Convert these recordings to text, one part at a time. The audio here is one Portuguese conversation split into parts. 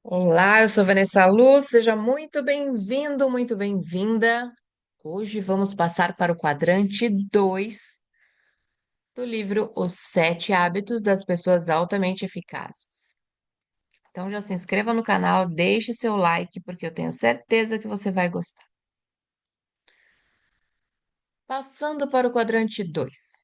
Olá, eu sou Vanessa Luz, seja muito bem-vindo, muito bem-vinda. Hoje vamos passar para o quadrante 2 do livro Os Sete Hábitos das Pessoas Altamente Eficazes. Então já se inscreva no canal, deixe seu like, porque eu tenho certeza que você vai gostar. Passando para o quadrante 2.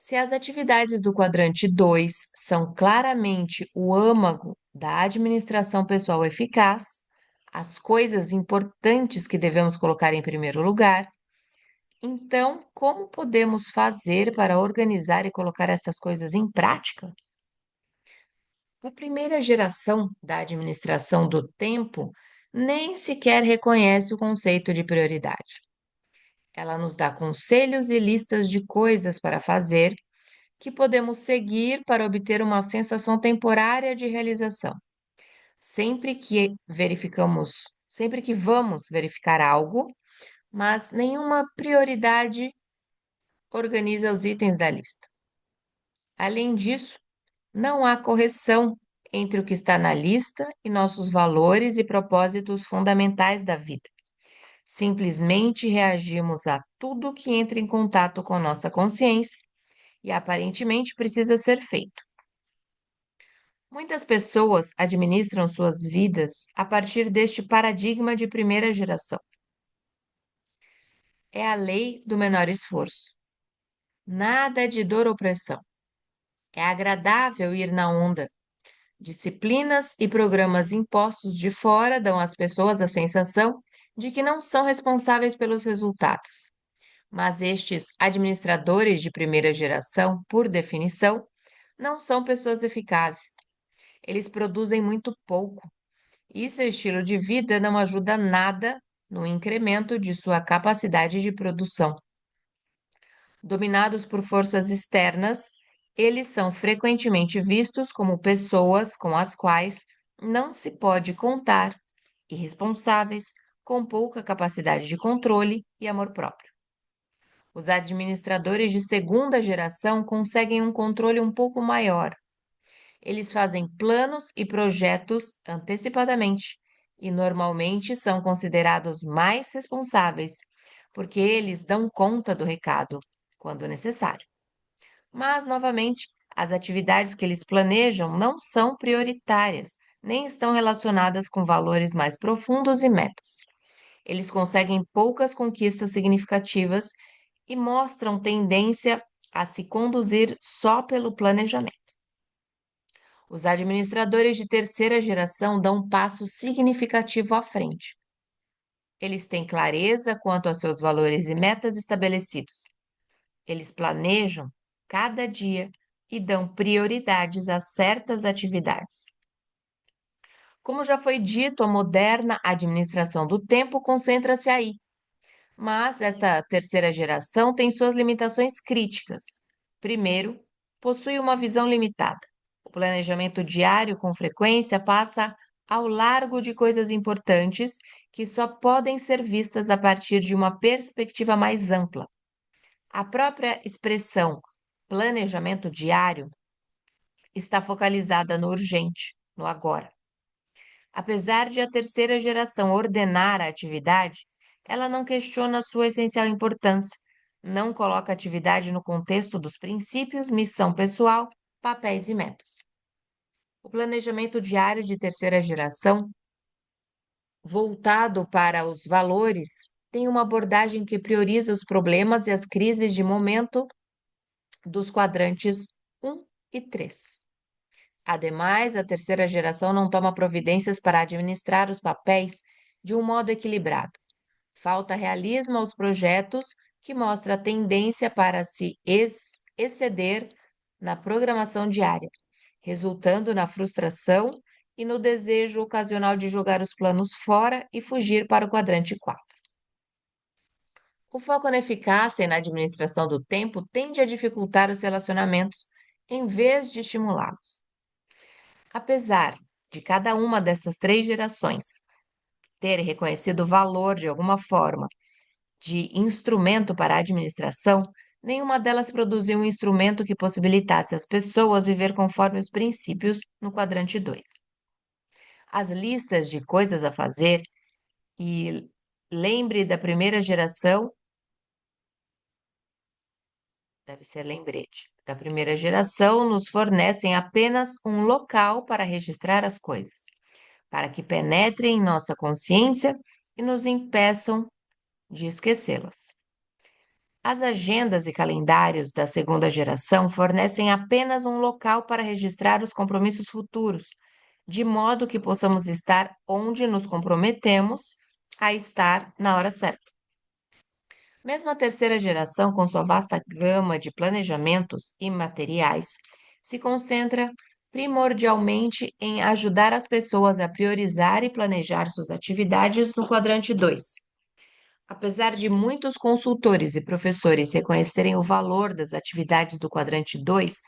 Se as atividades do quadrante 2 são claramente o âmago da administração pessoal eficaz, as coisas importantes que devemos colocar em primeiro lugar, então, como podemos fazer para organizar e colocar essas coisas em prática? A primeira geração da administração do tempo nem sequer reconhece o conceito de prioridade. Ela nos dá conselhos e listas de coisas para fazer que podemos seguir para obter uma sensação temporária de realização. Sempre que vamos verificar algo, mas nenhuma prioridade organiza os itens da lista. Além disso, não há correção entre o que está na lista e nossos valores e propósitos fundamentais da vida. Simplesmente reagimos a tudo que entra em contato com nossa consciência e aparentemente precisa ser feito. Muitas pessoas administram suas vidas a partir deste paradigma de primeira geração. É a lei do menor esforço. Nada de dor ou pressão. É agradável ir na onda. Disciplinas e programas impostos de fora dão às pessoas a sensação de que não são responsáveis pelos resultados. Mas estes administradores de primeira geração, por definição, não são pessoas eficazes. Eles produzem muito pouco e seu estilo de vida não ajuda nada no incremento de sua capacidade de produção. Dominados por forças externas, eles são frequentemente vistos como pessoas com as quais não se pode contar, irresponsáveis, com pouca capacidade de controle e amor próprio. Os administradores de segunda geração conseguem um controle um pouco maior. Eles fazem planos e projetos antecipadamente e normalmente são considerados mais responsáveis, porque eles dão conta do recado quando necessário. Mas, novamente, as atividades que eles planejam não são prioritárias, nem estão relacionadas com valores mais profundos e metas. Eles conseguem poucas conquistas significativas e mostram tendência a se conduzir só pelo planejamento. Os administradores de terceira geração dão um passo significativo à frente. Eles têm clareza quanto aos seus valores e metas estabelecidos. Eles planejam cada dia e dão prioridades a certas atividades. Como já foi dito, a moderna administração do tempo concentra-se aí, mas esta terceira geração tem suas limitações críticas. Primeiro, possui uma visão limitada. O planejamento diário com frequência passa ao largo de coisas importantes que só podem ser vistas a partir de uma perspectiva mais ampla. A própria expressão planejamento diário está focalizada no urgente, no agora. Apesar de a terceira geração ordenar a atividade, ela não questiona sua essencial importância, não coloca a atividade no contexto dos princípios, missão pessoal, papéis e metas. O planejamento diário de terceira geração, voltado para os valores, tem uma abordagem que prioriza os problemas e as crises de momento dos quadrantes 1 e 3. Ademais, a terceira geração não toma providências para administrar os papéis de um modo equilibrado. Falta realismo aos projetos, que mostra a tendência para se exceder na programação diária, resultando na frustração e no desejo ocasional de jogar os planos fora e fugir para o quadrante 4. O foco na eficácia e na administração do tempo tende a dificultar os relacionamentos em vez de estimulá-los. Apesar de cada uma dessas três gerações ter reconhecido o valor de alguma forma de instrumento para a administração, nenhuma delas produziu um instrumento que possibilitasse às pessoas viver conforme os princípios no quadrante 2. As listas de coisas a fazer e lembre da primeira geração, deve ser lembrete, da primeira geração nos fornecem apenas um local para registrar as coisas, para que penetrem em nossa consciência e nos impeçam de esquecê-las. As agendas e calendários da segunda geração fornecem apenas um local para registrar os compromissos futuros, de modo que possamos estar onde nos comprometemos a estar na hora certa. Mesmo a terceira geração, com sua vasta gama de planejamentos e materiais, se concentra primordialmente em ajudar as pessoas a priorizar e planejar suas atividades no quadrante 2. Apesar de muitos consultores e professores reconhecerem o valor das atividades do quadrante 2,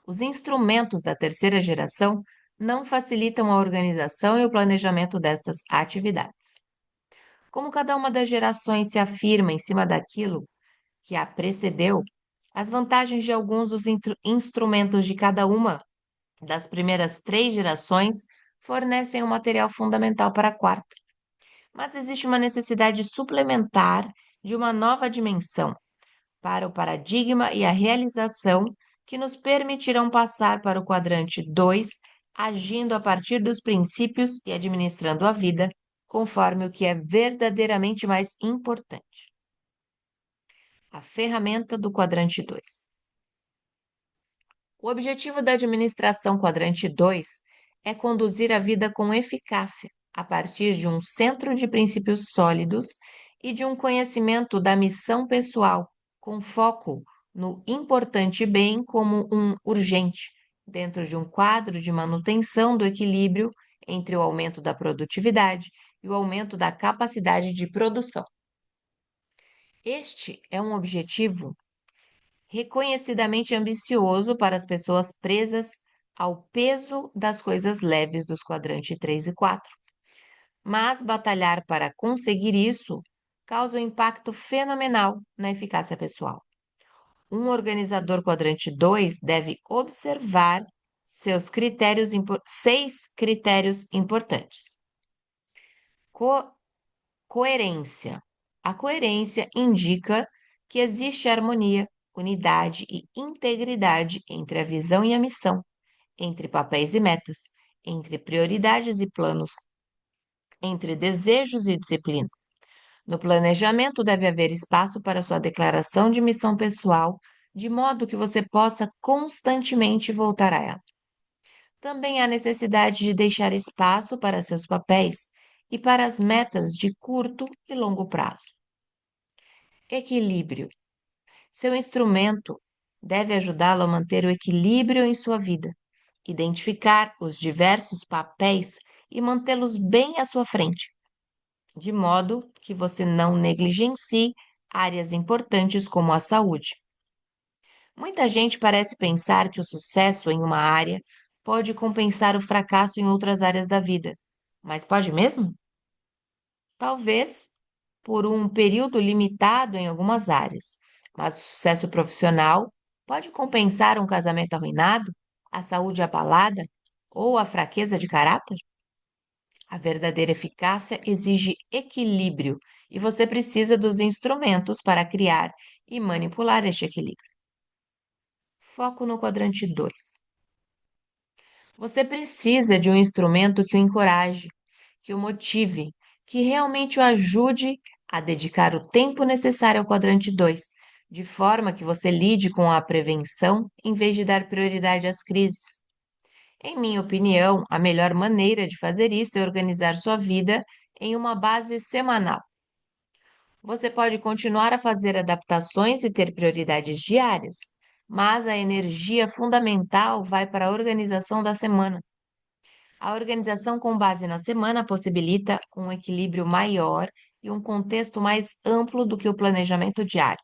os instrumentos da terceira geração não facilitam a organização e o planejamento destas atividades. Como cada uma das gerações se afirma em cima daquilo que a precedeu, as vantagens de alguns dos instrumentos de cada uma das primeiras três gerações fornecem um material fundamental para a quarta. Mas existe uma necessidade suplementar de uma nova dimensão para o paradigma e a realização que nos permitirão passar para o quadrante 2, agindo a partir dos princípios e administrando a vida conforme o que é verdadeiramente mais importante. A ferramenta do quadrante 2. O objetivo da administração quadrante 2 é conduzir a vida com eficácia, a partir de um centro de princípios sólidos e de um conhecimento da missão pessoal, com foco no importante bem como um urgente, dentro de um quadro de manutenção do equilíbrio entre o aumento da produtividade e o aumento da capacidade de produção. Este é um objetivo reconhecidamente ambicioso para as pessoas presas ao peso das coisas leves dos quadrantes 3 e 4. Mas batalhar para conseguir isso causa um impacto fenomenal na eficácia pessoal. Um organizador quadrante 2 deve observar seis critérios importantes. Coerência. A coerência indica que existe harmonia, unidade e integridade entre a visão e a missão, entre papéis e metas, entre prioridades e planos, entre desejos e disciplina. No planejamento deve haver espaço para sua declaração de missão pessoal, de modo que você possa constantemente voltar a ela. Também há necessidade de deixar espaço para seus papéis e para as metas de curto e longo prazo. Equilíbrio. Seu instrumento deve ajudá-lo a manter o equilíbrio em sua vida, identificar os diversos papéis e mantê-los bem à sua frente, de modo que você não negligencie áreas importantes como a saúde. Muita gente parece pensar que o sucesso em uma área pode compensar o fracasso em outras áreas da vida, mas pode mesmo? Talvez por um período limitado em algumas áreas, mas o sucesso profissional pode compensar um casamento arruinado, a saúde abalada ou a fraqueza de caráter? A verdadeira eficácia exige equilíbrio e você precisa dos instrumentos para criar e manipular este equilíbrio. Foco no quadrante 2. Você precisa de um instrumento que o encoraje, que o motive, que realmente o ajude a dedicar o tempo necessário ao quadrante 2, de forma que você lide com a prevenção em vez de dar prioridade às crises. Em minha opinião, a melhor maneira de fazer isso é organizar sua vida em uma base semanal. Você pode continuar a fazer adaptações e ter prioridades diárias, mas a energia fundamental vai para a organização da semana. A organização com base na semana possibilita um equilíbrio maior e um contexto mais amplo do que o planejamento diário.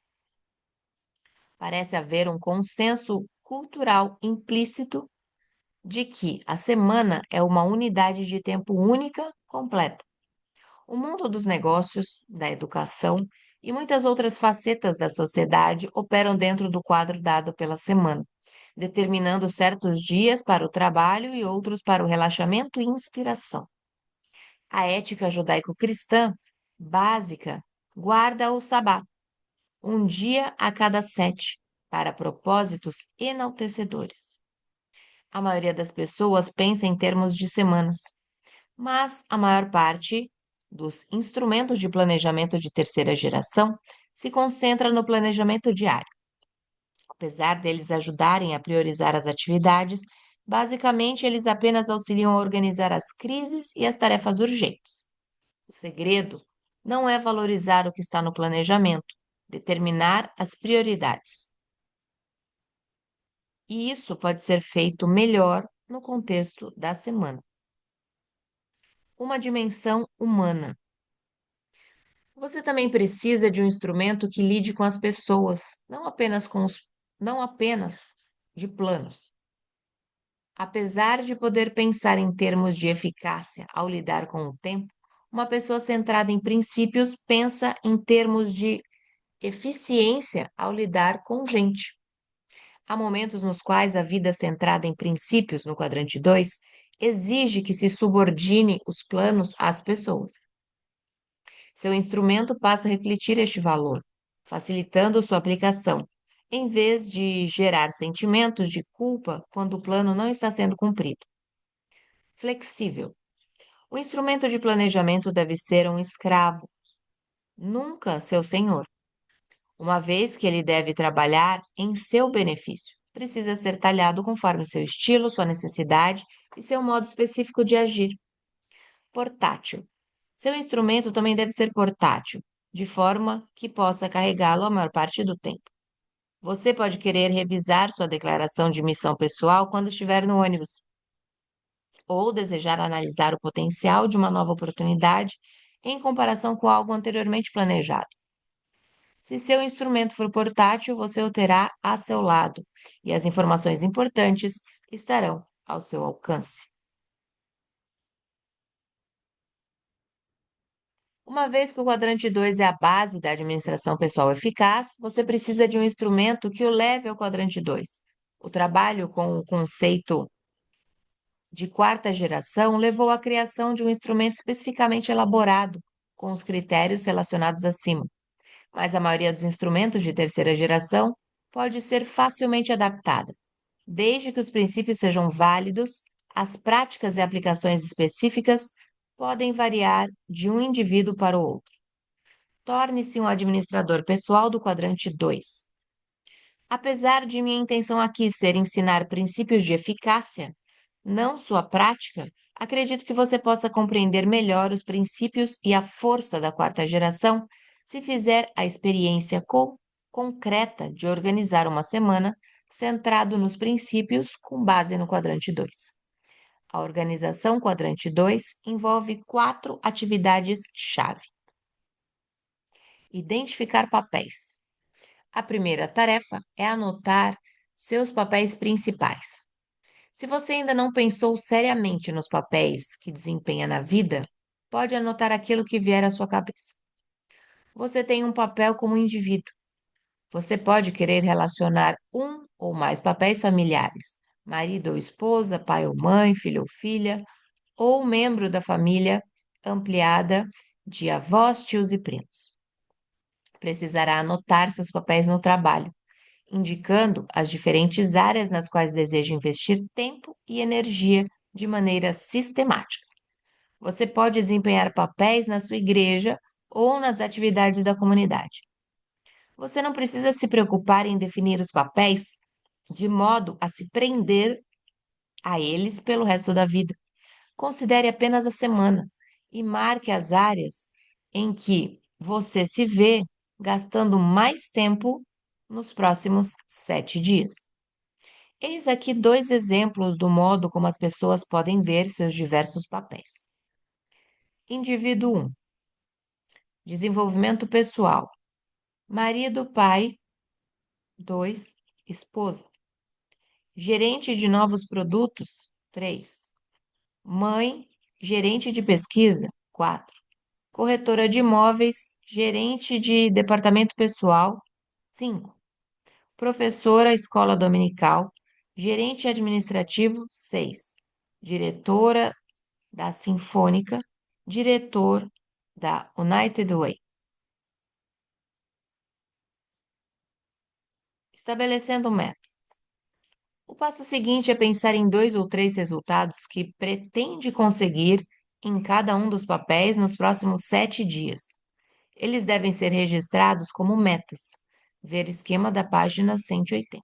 Parece haver um consenso cultural implícito de que a semana é uma unidade de tempo única, completa. O mundo dos negócios, da educação e muitas outras facetas da sociedade operam dentro do quadro dado pela semana, determinando certos dias para o trabalho e outros para o relaxamento e inspiração. A ética judaico-cristã básica guarda o sabá, um dia a cada 7, para propósitos enaltecedores. A maioria das pessoas pensa em termos de semanas, mas a maior parte dos instrumentos de planejamento de terceira geração se concentra no planejamento diário. Apesar deles ajudarem a priorizar as atividades, basicamente eles apenas auxiliam a organizar as crises e as tarefas urgentes. O segredo não é valorizar o que está no planejamento, determinar as prioridades. E isso pode ser feito melhor no contexto da semana. Uma dimensão humana. Você também precisa de um instrumento que lide com as pessoas, não apenas de planos. Apesar de poder pensar em termos de eficácia ao lidar com o tempo, uma pessoa centrada em princípios pensa em termos de eficiência ao lidar com gente. Há momentos nos quais a vida centrada em princípios, no quadrante 2, exige que se subordine os planos às pessoas. Seu instrumento passa a refletir este valor, facilitando sua aplicação, em vez de gerar sentimentos de culpa quando o plano não está sendo cumprido. Flexível. O instrumento de planejamento deve ser um escravo, nunca seu senhor, uma vez que ele deve trabalhar em seu benefício. Precisa ser talhado conforme seu estilo, sua necessidade e seu modo específico de agir. Portátil. Seu instrumento também deve ser portátil, de forma que possa carregá-lo a maior parte do tempo. Você pode querer revisar sua declaração de missão pessoal quando estiver no ônibus, ou desejar analisar o potencial de uma nova oportunidade em comparação com algo anteriormente planejado. Se seu instrumento for portátil, você o terá a seu lado e as informações importantes estarão ao seu alcance. Uma vez que o quadrante 2 é a base da administração pessoal eficaz, você precisa de um instrumento que o leve ao quadrante 2. O trabalho com o conceito de quarta geração levou à criação de um instrumento especificamente elaborado com os critérios relacionados acima, mas a maioria dos instrumentos de terceira geração pode ser facilmente adaptada. Desde que os princípios sejam válidos, as práticas e aplicações específicas podem variar de um indivíduo para o outro. Torne-se um administrador pessoal do quadrante 2. Apesar de minha intenção aqui ser ensinar princípios de eficácia, não sua prática, acredito que você possa compreender melhor os princípios e a força da quarta geração se fizer a experiência concreta de organizar uma semana centrado nos princípios com base no quadrante 2. A organização quadrante 2 envolve 4 atividades-chave. Identificar papéis. A primeira tarefa é anotar seus papéis principais. Se você ainda não pensou seriamente nos papéis que desempenha na vida, pode anotar aquilo que vier à sua cabeça. Você tem um papel como indivíduo. Você pode querer relacionar um ou mais papéis familiares, marido ou esposa, pai ou mãe, filho ou filha, ou membro da família ampliada de avós, tios e primos. Precisará anotar seus papéis no trabalho, indicando as diferentes áreas nas quais deseja investir tempo e energia de maneira sistemática. Você pode desempenhar papéis na sua igreja ou nas atividades da comunidade. Você não precisa se preocupar em definir os papéis de modo a se prender a eles pelo resto da vida. Considere apenas a semana e marque as áreas em que você se vê gastando mais tempo nos próximos 7 dias. Eis aqui 2 exemplos do modo como as pessoas podem ver seus diversos papéis. Indivíduo 1. Desenvolvimento pessoal. Marido, pai. 2. Esposa. Gerente de novos produtos. 3. Mãe, gerente de pesquisa. 4. Corretora de imóveis, gerente de departamento pessoal. 5. Professora, escola dominical, Gerente administrativo, 6. Diretora da Sinfônica, diretor da United Way. Estabelecendo meta. O passo seguinte é pensar em 2 ou 3 resultados que pretende conseguir em cada um dos papéis nos próximos 7 dias. Eles devem ser registrados como metas. Ver esquema da página 180.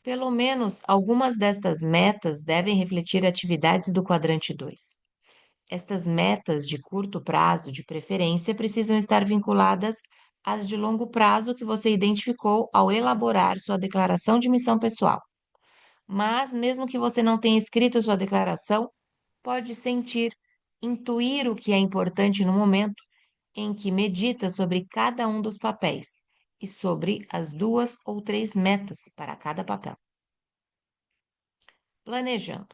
Pelo menos algumas destas metas devem refletir atividades do quadrante 2. Estas metas de curto prazo, de preferência, precisam estar vinculadas às de longo prazo que você identificou ao elaborar sua declaração de missão pessoal. Mas, mesmo que você não tenha escrito sua declaração, pode sentir, intuir o que é importante no momento em que medita sobre cada um dos papéis e sobre as 2 ou 3 metas para cada papel. Planejando.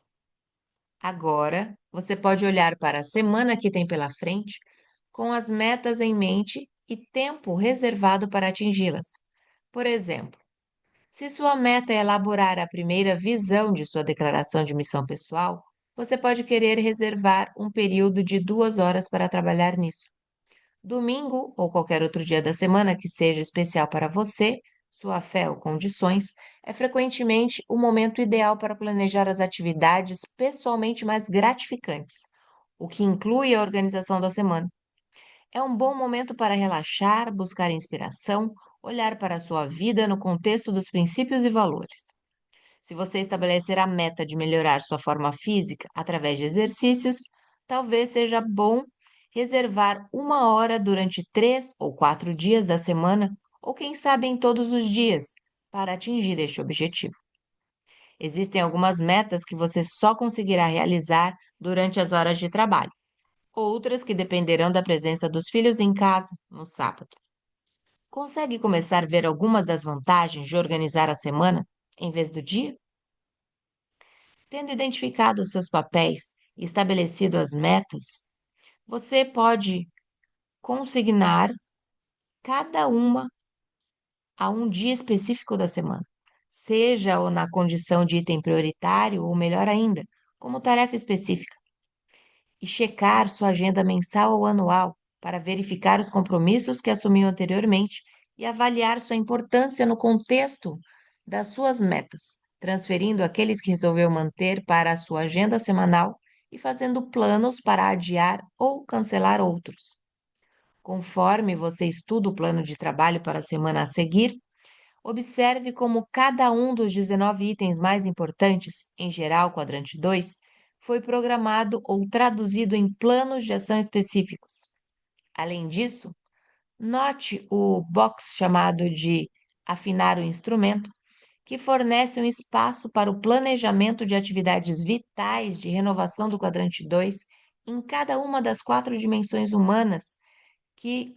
Agora, você pode olhar para a semana que tem pela frente com as metas em mente e tempo reservado para atingi-las. Por exemplo, se sua meta é elaborar a primeira visão de sua declaração de missão pessoal, você pode querer reservar um período de 2 horas para trabalhar nisso. Domingo ou qualquer outro dia da semana que seja especial para você, sua fé ou condições, é frequentemente o momento ideal para planejar as atividades pessoalmente mais gratificantes, o que inclui a organização da semana. É um bom momento para relaxar, buscar inspiração, olhar para a sua vida no contexto dos princípios e valores. Se você estabelecer a meta de melhorar sua forma física através de exercícios, talvez seja bom reservar 1 hora durante 3 ou 4 dias da semana, ou quem sabe em todos os dias, para atingir este objetivo. Existem algumas metas que você só conseguirá realizar durante as horas de trabalho, outras que dependerão da presença dos filhos em casa no sábado. Consegue começar a ver algumas das vantagens de organizar a semana em vez do dia? Tendo identificado os seus papéis e estabelecido as metas, você pode consignar cada uma a um dia específico da semana, seja ou na condição de item prioritário ou melhor ainda, como tarefa específica, e checar sua agenda mensal ou anual para verificar os compromissos que assumiu anteriormente e avaliar sua importância no contexto das suas metas, transferindo aqueles que resolveu manter para a sua agenda semanal e fazendo planos para adiar ou cancelar outros. Conforme você estuda o plano de trabalho para a semana a seguir, observe como cada um dos 19 itens mais importantes, em geral, quadrante 2, foi programado ou traduzido em planos de ação específicos. Além disso, note o box chamado de afinar o instrumento, que fornece um espaço para o planejamento de atividades vitais de renovação do quadrante 2 em cada uma das 4 dimensões humanas que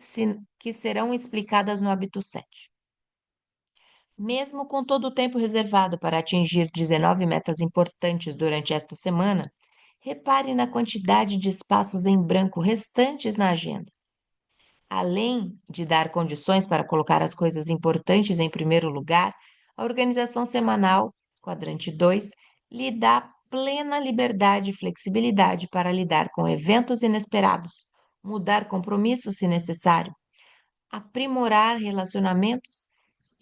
serão explicadas no hábito 7. Mesmo com todo o tempo reservado para atingir 19 metas importantes durante esta semana, repare na quantidade de espaços em branco restantes na agenda. Além de dar condições para colocar as coisas importantes em primeiro lugar, a organização semanal, quadrante 2, lhe dá plena liberdade e flexibilidade para lidar com eventos inesperados, mudar compromissos se necessário, aprimorar relacionamentos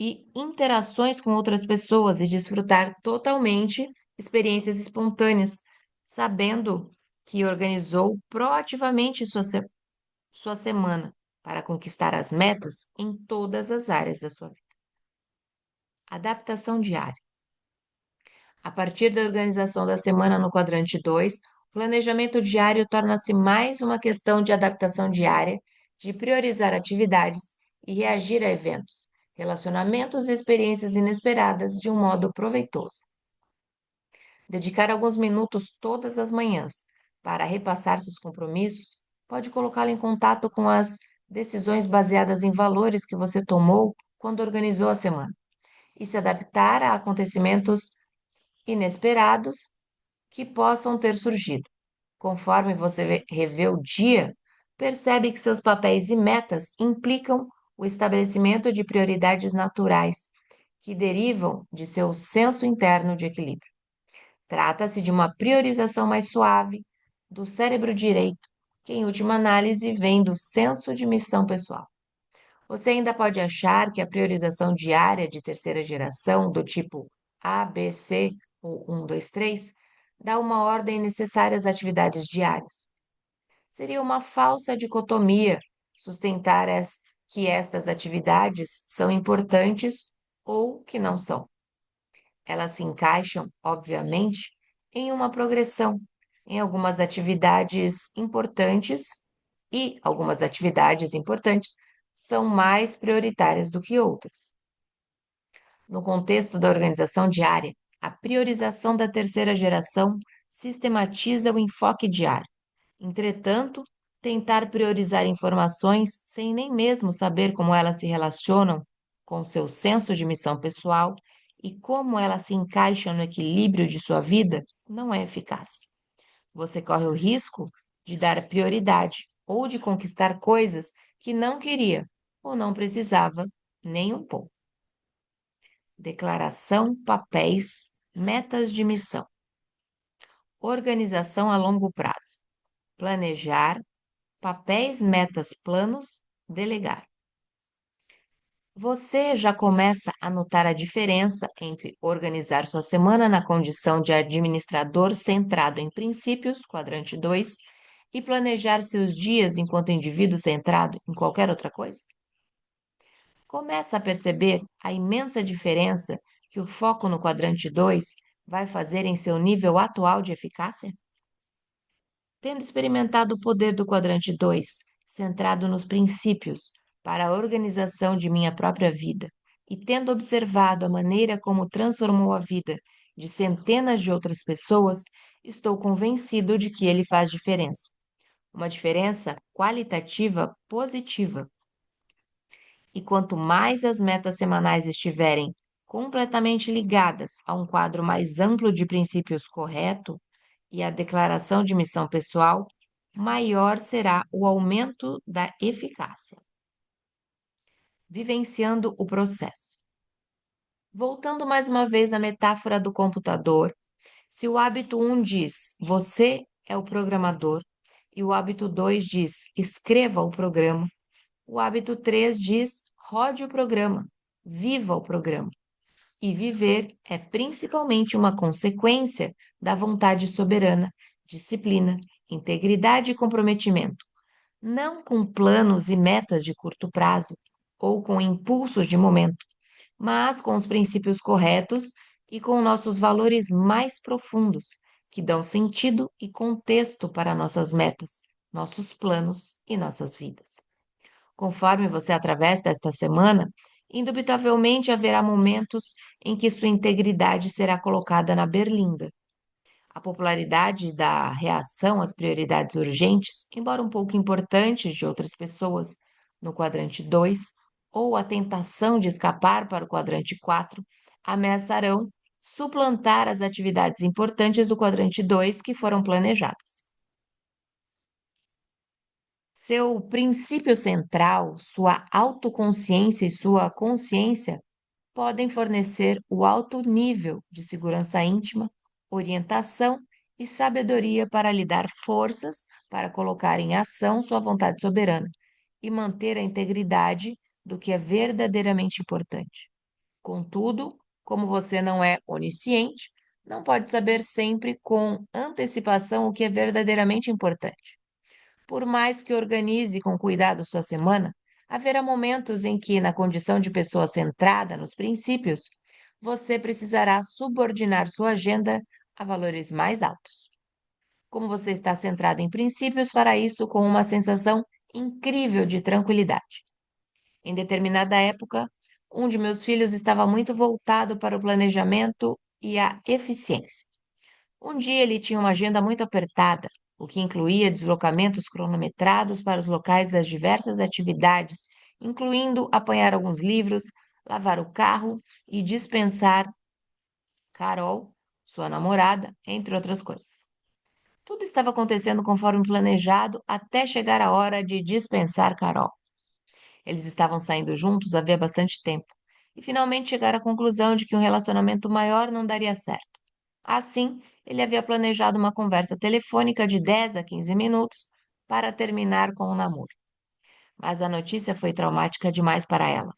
e interações com outras pessoas e desfrutar totalmente experiências espontâneas, sabendo que organizou proativamente sua semana para conquistar as metas em todas as áreas da sua vida. Adaptação diária. A partir da organização da semana no quadrante 2, o planejamento diário torna-se mais uma questão de adaptação diária, de priorizar atividades e reagir a eventos, relacionamentos e experiências inesperadas de um modo proveitoso. Dedicar alguns minutos todas as manhãs para repassar seus compromissos pode colocá-lo em contato com as decisões baseadas em valores que você tomou quando organizou a semana e se adaptar a acontecimentos inesperados que possam ter surgido. Conforme você revê o dia, percebe que seus papéis e metas implicam o estabelecimento de prioridades naturais que derivam de seu senso interno de equilíbrio. Trata-se de uma priorização mais suave do cérebro direito, que, em última análise, vem do senso de missão pessoal. Você ainda pode achar que a priorização diária de terceira geração, do tipo A, B, C ou 1, 2, 3, dá uma ordem necessária às atividades diárias. Seria uma falsa dicotomia sustentar que estas atividades são importantes ou que não são. Elas se encaixam, obviamente, em uma progressão, em algumas atividades importantes, e algumas atividades importantes são mais prioritárias do que outras. No contexto da organização diária, a priorização da terceira geração sistematiza o enfoque diário. Entretanto, tentar priorizar informações sem nem mesmo saber como elas se relacionam com seu senso de missão pessoal e como elas se encaixam no equilíbrio de sua vida não é eficaz. Você corre o risco de dar prioridade ou de conquistar coisas que não queria ou não precisava nem um pouco. Declaração, papéis, metas de missão. Organização a longo prazo. Planejar, papéis, metas, planos, delegar. Você já começa a notar a diferença entre organizar sua semana na condição de administrador centrado em princípios, quadrante 2, e planejar seus dias enquanto indivíduo centrado em qualquer outra coisa? Começa a perceber a imensa diferença que o foco no quadrante 2 vai fazer em seu nível atual de eficácia? Tendo experimentado o poder do quadrante 2, centrado nos princípios, para a organização de minha própria vida, e tendo observado a maneira como transformou a vida de centenas de outras pessoas, estou convencido de que ele faz diferença. Uma diferença qualitativa positiva. E quanto mais as metas semanais estiverem completamente ligadas a um quadro mais amplo de princípios correto, e a declaração de missão pessoal, maior será o aumento da eficácia. Vivenciando o processo. Voltando mais uma vez à metáfora do computador, se o hábito 1 diz você é o programador e o hábito 2 diz escreva o programa, o hábito 3 diz rode o programa, viva o programa. E viver é principalmente uma consequência da vontade soberana, disciplina, integridade e comprometimento, não com planos e metas de curto prazo ou com impulsos de momento, mas com os princípios corretos e com nossos valores mais profundos, que dão sentido e contexto para nossas metas, nossos planos e nossas vidas. Conforme você atravessa esta semana, indubitavelmente haverá momentos em que sua integridade será colocada na berlinda. A popularidade da reação às prioridades urgentes, embora um pouco importantes de outras pessoas, no quadrante 2, ou a tentação de escapar para o quadrante 4, ameaçarão suplantar as atividades importantes do quadrante 2 que foram planejadas. Seu princípio central, sua autoconsciência e sua consciência podem fornecer o alto nível de segurança íntima, orientação e sabedoria para lhe dar forças para colocar em ação sua vontade soberana e manter a integridade do que é verdadeiramente importante. Contudo, como você não é onisciente, não pode saber sempre com antecipação o que é verdadeiramente importante. Por mais que organize com cuidado sua semana, haverá momentos em que, na condição de pessoa centrada nos princípios, você precisará subordinar sua agenda a valores mais altos. Como você está centrado em princípios, fará isso com uma sensação incrível de tranquilidade. Em determinada época, um de meus filhos estava muito voltado para o planejamento e a eficiência. Um dia ele tinha uma agenda muito apertada, o que incluía deslocamentos cronometrados para os locais das diversas atividades, incluindo apanhar alguns livros, lavar o carro e dispensar Carol, sua namorada, entre outras coisas. Tudo estava acontecendo conforme planejado até chegar a hora de dispensar Carol. Eles estavam saindo juntos havia bastante tempo, e finalmente chegar à conclusão de que um relacionamento maior não daria certo. Assim, ele havia planejado uma conversa telefônica de 10 a 15 minutos para terminar com o namoro. Mas a notícia foi traumática demais para ela.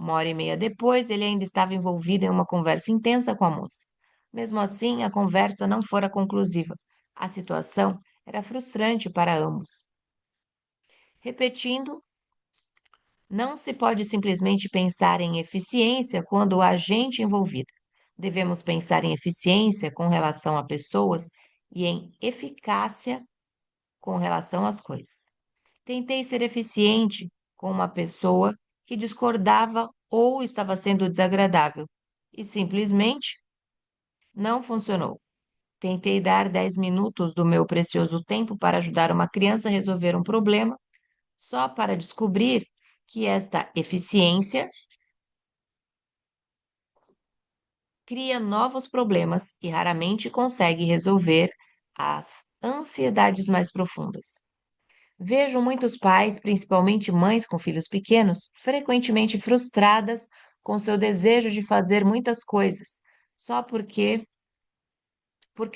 1 hora e meia depois, ele ainda estava envolvido em uma conversa intensa com a moça. Mesmo assim, a conversa não fora conclusiva. A situação era frustrante para ambos. Repetindo, não se pode simplesmente pensar em eficiência quando há gente envolvida. Devemos pensar em eficiência com relação a pessoas e em eficácia com relação às coisas. Tentei ser eficiente com uma pessoa que discordava ou estava sendo desagradável e simplesmente não funcionou. Tentei dar 10 minutos do meu precioso tempo para ajudar uma criança a resolver um problema, só para descobrir que esta eficiência cria novos problemas e raramente consegue resolver as ansiedades mais profundas. Vejo muitos pais, principalmente mães com filhos pequenos, frequentemente frustradas com seu desejo de fazer muitas coisas, só porque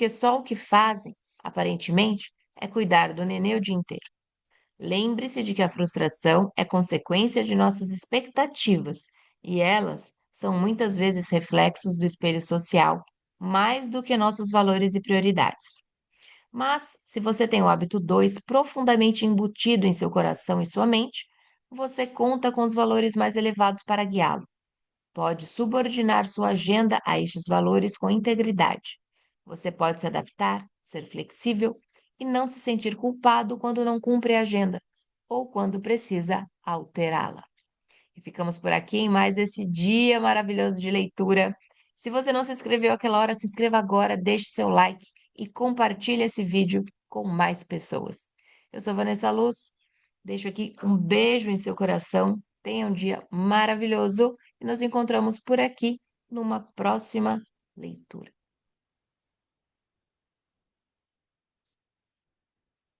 só o que fazem, aparentemente, é cuidar do nenê o dia inteiro. Lembre-se de que a frustração é consequência de nossas expectativas e elas são muitas vezes reflexos do espelho social, mais do que nossos valores e prioridades. Mas, se você tem o hábito 2 profundamente embutido em seu coração e sua mente, você conta com os valores mais elevados para guiá-lo. Pode subordinar sua agenda a estes valores com integridade. Você pode se adaptar, ser flexível e não se sentir culpado quando não cumpre a agenda ou quando precisa alterá-la. E ficamos por aqui em mais esse dia maravilhoso de leitura. Se você não se inscreveu àquela hora, se inscreva agora, deixe seu like e compartilhe esse vídeo com mais pessoas. Eu sou Vanessa Luz, deixo aqui um beijo em seu coração. Tenha um dia maravilhoso e nos encontramos por aqui numa próxima leitura.